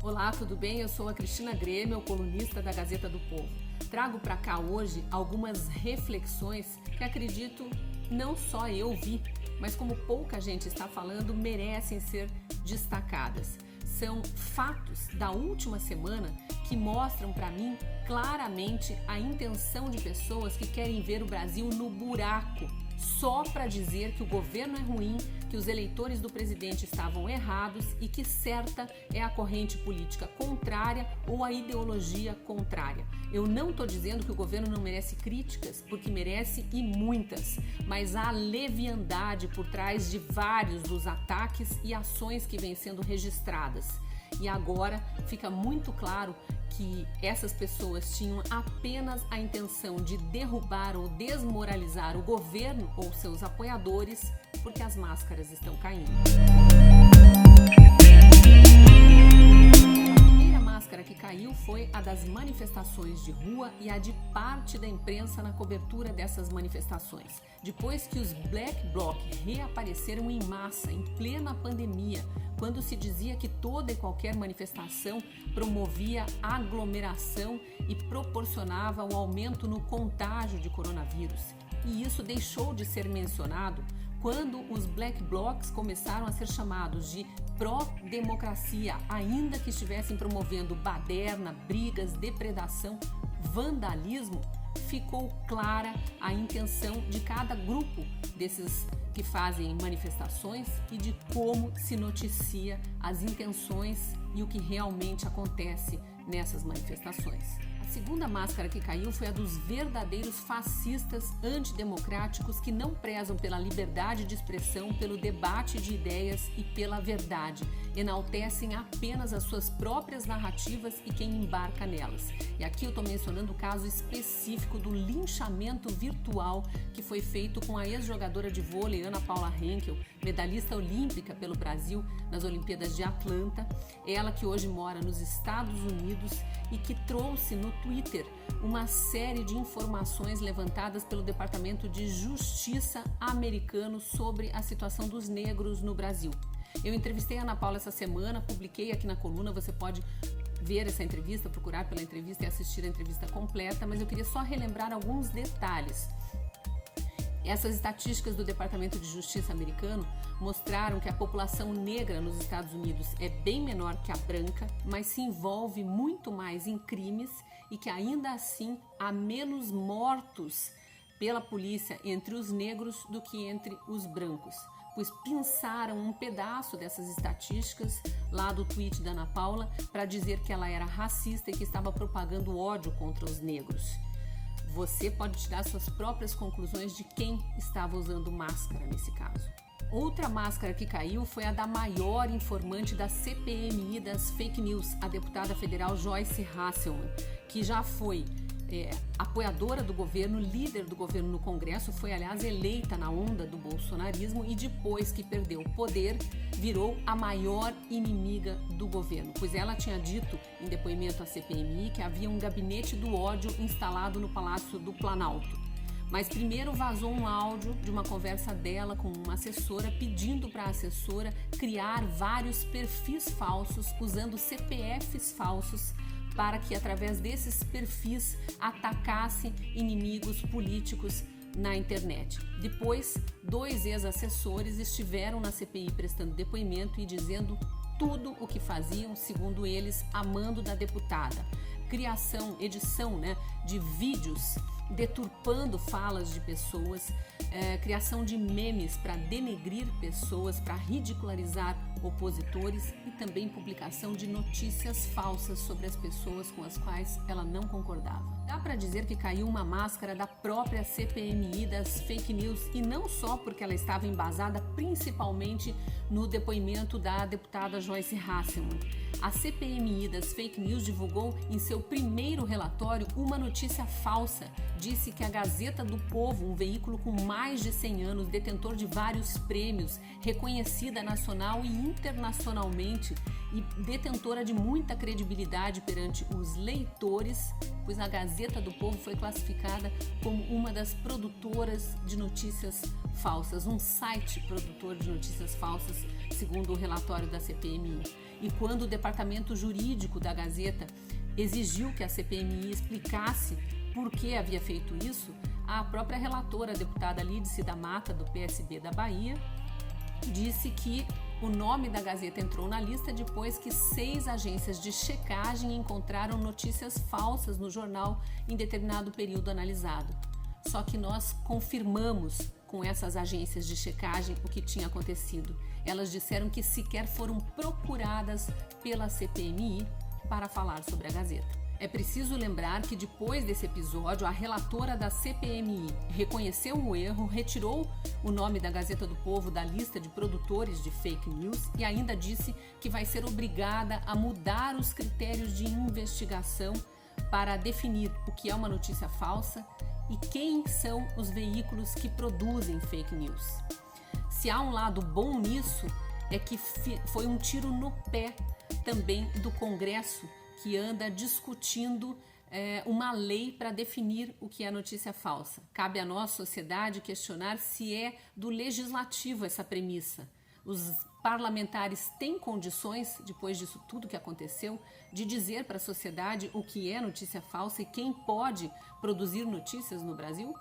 Olá, tudo bem? Eu sou a Cristina Grêmio, colunista da Gazeta do Povo. Trago para cá hoje algumas reflexões que acredito não só eu vi, mas como pouca gente está falando, merecem ser destacadas. São fatos da última semana que mostram para mim claramente a intenção de pessoas que querem ver o Brasil no buraco, só para dizer que o governo é ruim, que os eleitores do presidente estavam errados e que certa é a corrente política contrária ou a ideologia contrária. Eu não estou dizendo que o governo não merece críticas, porque merece e muitas, mas há leviandade por trás de vários dos ataques e ações que vêm sendo registradas. E agora fica muito claro que essas pessoas tinham apenas a intenção de derrubar ou desmoralizar o governo ou seus apoiadores, porque as máscaras estão caindo. A primeira máscara que caiu foi a das manifestações de rua e a de parte da imprensa na cobertura dessas manifestações. Depois que os Black Bloc reapareceram em massa, em plena pandemia, quando se dizia que toda e qualquer manifestação promovia aglomeração e proporcionava um aumento no contágio de coronavírus. E isso deixou de ser mencionado quando os Black Blocs começaram a ser chamados de pró-democracia, ainda que estivessem promovendo baderna, brigas, depredação, vandalismo. Ficou clara a intenção de cada grupo desses que fazem manifestações e de como se noticia as intenções e o que realmente acontece nessas manifestações. A segunda máscara que caiu foi a dos verdadeiros fascistas antidemocráticos que não prezam pela liberdade de expressão, pelo debate de ideias e pela verdade. Enaltecem apenas as suas próprias narrativas e quem embarca nelas. E aqui eu estou mencionando o caso específico do linchamento virtual que foi feito com a ex-jogadora de vôlei Ana Paula Henkel, medalhista olímpica pelo Brasil nas Olimpíadas de Atlanta, ela que hoje mora nos Estados Unidos e que trouxe no Twitter uma série de informações levantadas pelo Departamento de Justiça americano sobre a situação dos negros no Brasil. Eu entrevistei a Ana Paula essa semana, publiquei aqui na coluna, você pode ver essa entrevista, procurar pela entrevista e assistir a entrevista completa, mas eu queria só relembrar alguns detalhes. Essas estatísticas do Departamento de Justiça americano mostraram que a população negra nos Estados Unidos é bem menor que a branca, mas se envolve muito mais em crimes e que ainda assim há menos mortos pela polícia entre os negros do que entre os brancos. Pois pinçaram um pedaço dessas estatísticas lá do tweet da Ana Paula para dizer que ela era racista e que estava propagando ódio contra os negros. Você pode tirar suas próprias conclusões de quem estava usando máscara nesse caso. Outra máscara que caiu foi a da maior informante da CPMI das fake news, a deputada federal Joyce Hasselman, que já foi apoiadora do governo, líder do governo no Congresso, foi aliás eleita na onda do bolsonarismo e depois que perdeu o poder, virou a maior inimiga do governo, pois ela tinha dito em depoimento à CPMI que havia um gabinete do ódio instalado no Palácio do Planalto. Mas primeiro vazou um áudio de uma conversa dela com uma assessora pedindo para a assessora criar vários perfis falsos usando CPFs falsos para que através desses perfis atacasse inimigos políticos na internet. Depois, 2 ex-assessores estiveram na CPI prestando depoimento e dizendo tudo o que faziam, segundo eles, a mando da deputada. Edição de vídeos deturpando falas de pessoas, criação de memes para denegrir pessoas, para ridicularizar opositores e também publicação de notícias falsas sobre as pessoas com as quais ela não concordava. Dá para dizer que caiu uma máscara da própria CPMI das fake news e não só porque ela estava embasada principalmente no depoimento da deputada Joyce Hasselman. A CPMI das fake news divulgou em seu primeiro relatório uma notícia falsa. Disse que a Gazeta do Povo, um veículo com mais de 100 anos, detentor de vários prêmios, reconhecida nacional e internacionalmente, e detentora de muita credibilidade perante os leitores, pois a Gazeta do Povo foi classificada como uma das produtoras de notícias falsas, um site produtor de notícias falsas, segundo o relatório da CPMI. E quando o departamento jurídico da Gazeta exigiu que a CPMI explicasse por que havia feito isso, a própria relatora, a deputada Lídice da Mata, do PSB da Bahia, disse que o nome da Gazeta entrou na lista depois que 6 agências de checagem encontraram notícias falsas no jornal em determinado período analisado. Só que nós confirmamos com essas agências de checagem o que tinha acontecido. Elas disseram que sequer foram procuradas pela CPMI para falar sobre a Gazeta. É preciso lembrar que depois desse episódio, a relatora da CPMI reconheceu o erro, retirou o nome da Gazeta do Povo da lista de produtores de fake news e ainda disse que vai ser obrigada a mudar os critérios de investigação para definir o que é uma notícia falsa e quem são os veículos que produzem fake news. Se há um lado bom nisso, é que foi um tiro no pé também do Congresso, que anda discutindo uma lei para definir o que é notícia falsa. Cabe a nós, sociedade, questionar se é do legislativo essa premissa. Os parlamentares têm condições, depois disso tudo que aconteceu, de dizer para a sociedade o que é notícia falsa e quem pode produzir notícias no Brasil?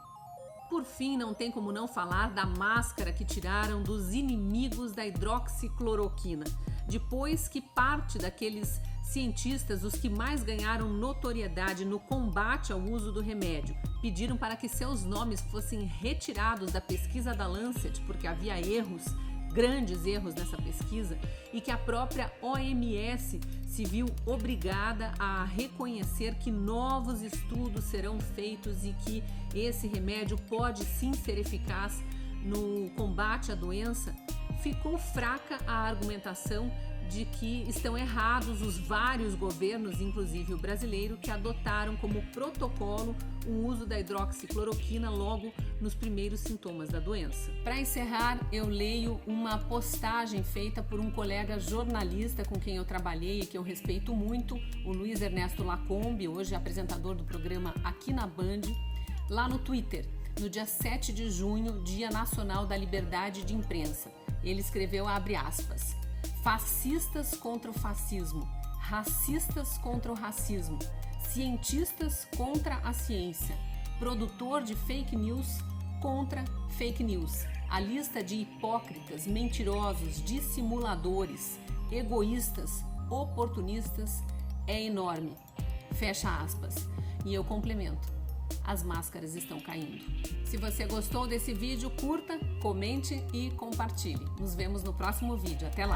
Por fim, não tem como não falar da máscara que tiraram dos inimigos da hidroxicloroquina. Depois que parte daqueles cientistas, os que mais ganharam notoriedade no combate ao uso do remédio, pediram para que seus nomes fossem retirados da pesquisa da Lancet, porque havia erros, grandes erros nessa pesquisa, e que a própria OMS se viu obrigada a reconhecer que novos estudos serão feitos e que esse remédio pode sim ser eficaz no combate à doença. Ficou fraca a argumentação de que estão errados os vários governos, inclusive o brasileiro, que adotaram como protocolo o uso da hidroxicloroquina logo nos primeiros sintomas da doença. Para encerrar, eu leio uma postagem feita por um colega jornalista com quem eu trabalhei e que eu respeito muito, o Luiz Ernesto Lacombe, hoje apresentador do programa aqui na Band, lá no Twitter, no dia 7 de junho, Dia Nacional da Liberdade de Imprensa. Ele escreveu, abre aspas, fascistas contra o fascismo, racistas contra o racismo, cientistas contra a ciência, produtor de fake news contra fake news. A lista de hipócritas, mentirosos, dissimuladores, egoístas, oportunistas é enorme. Fecha aspas. E eu complemento. As máscaras estão caindo. Se você gostou desse vídeo, curta, comente e compartilhe. Nos vemos no próximo vídeo. Até lá!